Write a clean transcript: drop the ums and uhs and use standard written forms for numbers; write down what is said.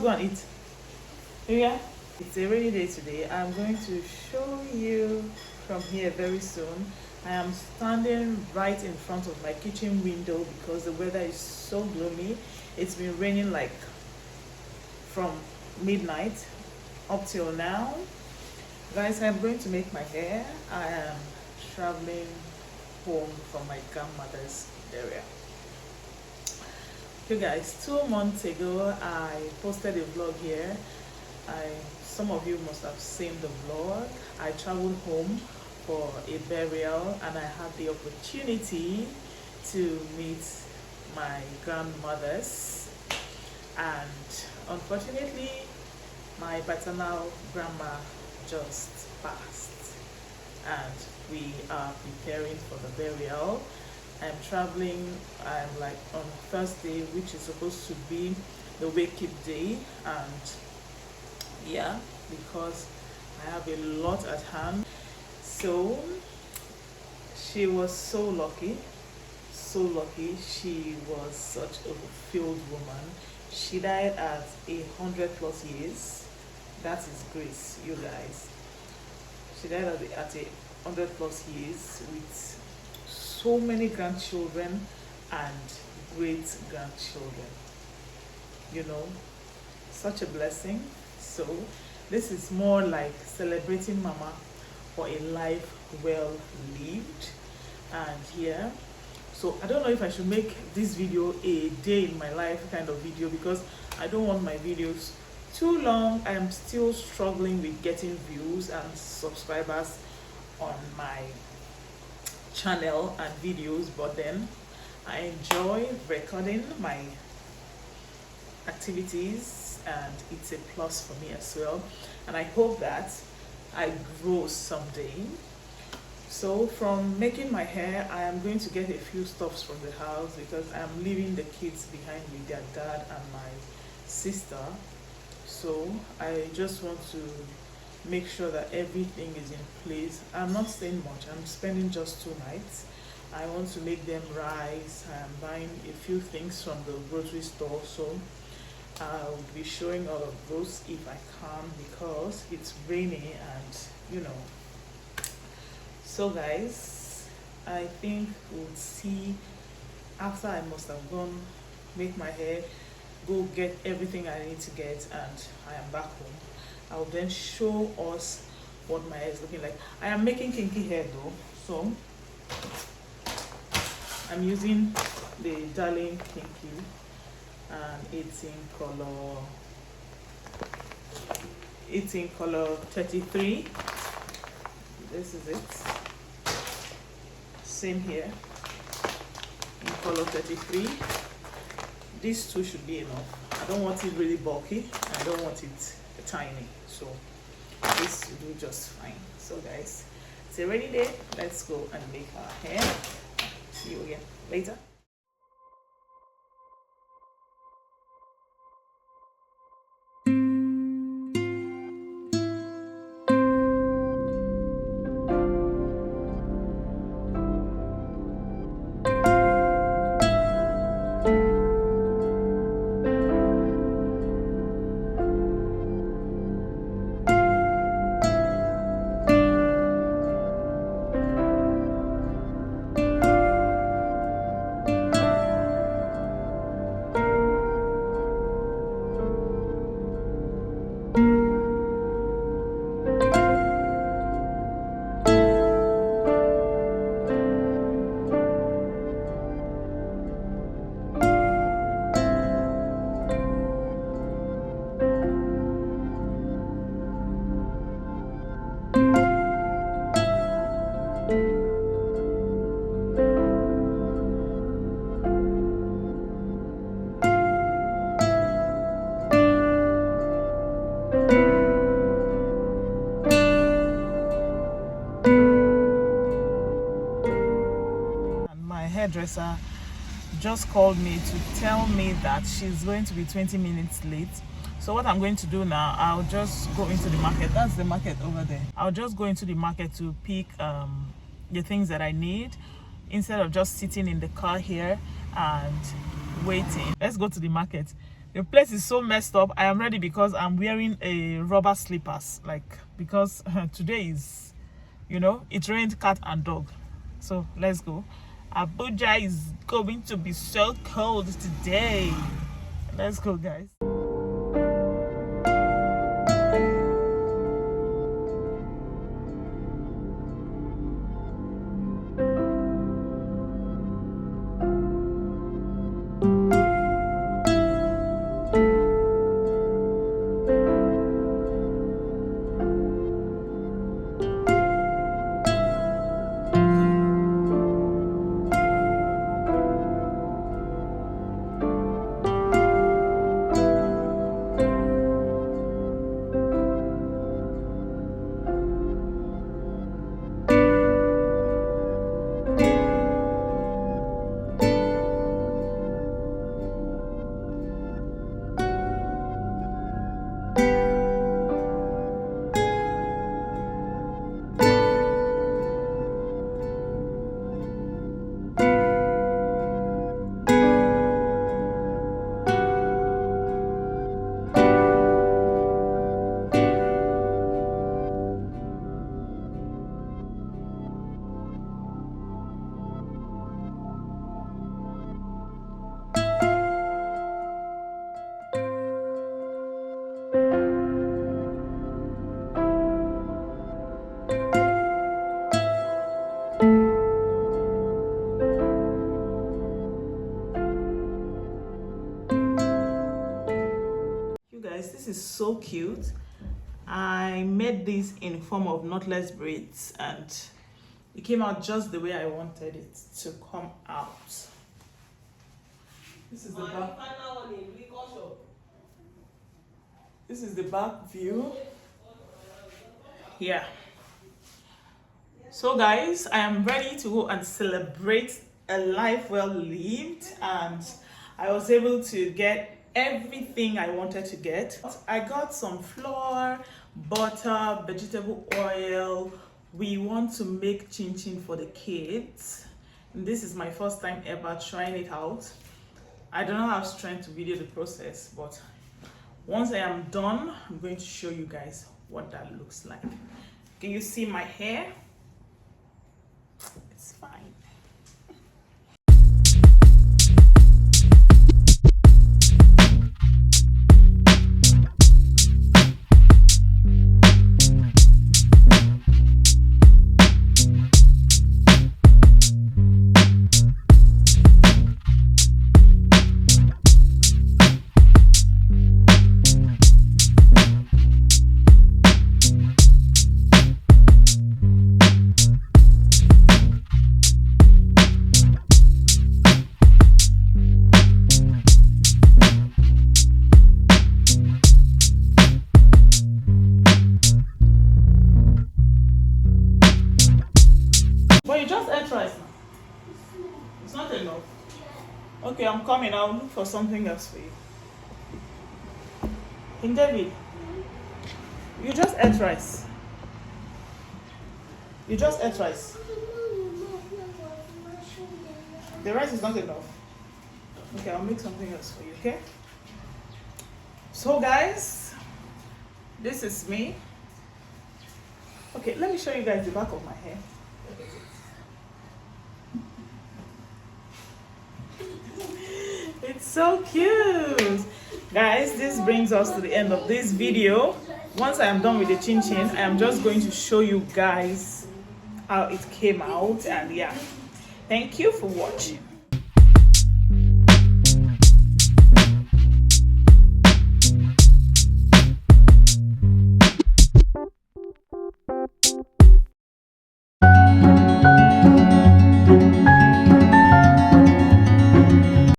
go and eat. Yeah. It's a rainy day today. I'm going to show you from here very soon. I am standing right in front of my kitchen window because the weather is so gloomy. It's been raining like from midnight up till now. Guys, I'm going to make my hair. I am traveling home from my grandmother's area. Okay guys, 2 months ago I posted a vlog here. Some of you must have seen the vlog. I traveled home for a burial and I had the opportunity to meet my grandmothers, and unfortunately my paternal grandma just passed and we are preparing for the burial. I'm traveling, I'm like on Thursday, which is supposed to be the wake-up day, and yeah, because I have a lot at hand. So she was so lucky, so lucky. She was such a fulfilled woman. She died at 100+ years. That is grace, you guys. She died at 100+ years with so many grandchildren and great grandchildren. You know, such a blessing. So this is more like celebrating mama for a life well lived. And yeah, so I don't know if I should make this video a day in my life kind of video, because I don't want my videos too long. I am still struggling with getting views and subscribers on my channel and videos, but then I enjoy recording my activities and it's a plus for me as well, and I hope that I grow someday. So from making my hair, I am going to get a few stuffs from the house because I'm leaving the kids behind with their dad and my sister. So I just want to make sure that everything is in place. I'm not staying much, I'm spending just 2 nights. I want to make them rise. I'm buying a few things from the grocery store, so I'll be showing all of those if I can because it's rainy and you know. So guys, I think we'll see after I must have gone make my hair, go get everything I need to get, and I am back home. I'll then show us what my hair is looking like. I am making kinky hair though, so I'm using the Darling Kinky and it's in color 33. This is it. Same here in color 33. These two should be enough. I don't want it really bulky, I don't want it tiny, so this will do just fine. So guys, it's a rainy day. Let's go and make our hair. See you again later. Hairdresser just called me to tell me that she's going to be 20 minutes late. So what I'm going to do now, I'll just go into the market. That's the market over there. I'll just go into the market to pick the things that I need instead of just sitting in the car here and waiting. Let's go to the market The place is so messed up. I am ready because I'm wearing a rubber slippers, like, because today is, you know, it rained cat and dog. So let's go. Abuja is going to be so cold today. Let's go, guys. Guys, this is so cute. I made this in form of knotless braids and it came out just the way I wanted it to come out. This is the back. This is the back view. Yeah. So guys, I am ready to go and celebrate a life well lived, and I was able to get everything I wanted to get. I got some flour, butter, vegetable oil. We want to make chin chin for the kids. And this is my first time ever trying it out. I don't have strength to video the process, but once I am done, I'm going to show you guys what that looks like. Can you see my hair? It's fine. But you just ate rice now. It's not enough. Okay, I'm coming. I'll look for something else for you. King David, you just ate rice. You just ate rice. The rice is not enough. Okay, I'll make something else for you, okay? So guys, this is me. Okay, let me show you guys the back of my hair. It's so cute. Guys, this brings us to the end of this video. Once I am done with the chin chin, I am just going to show you guys how it came out, and yeah, thank you for watching.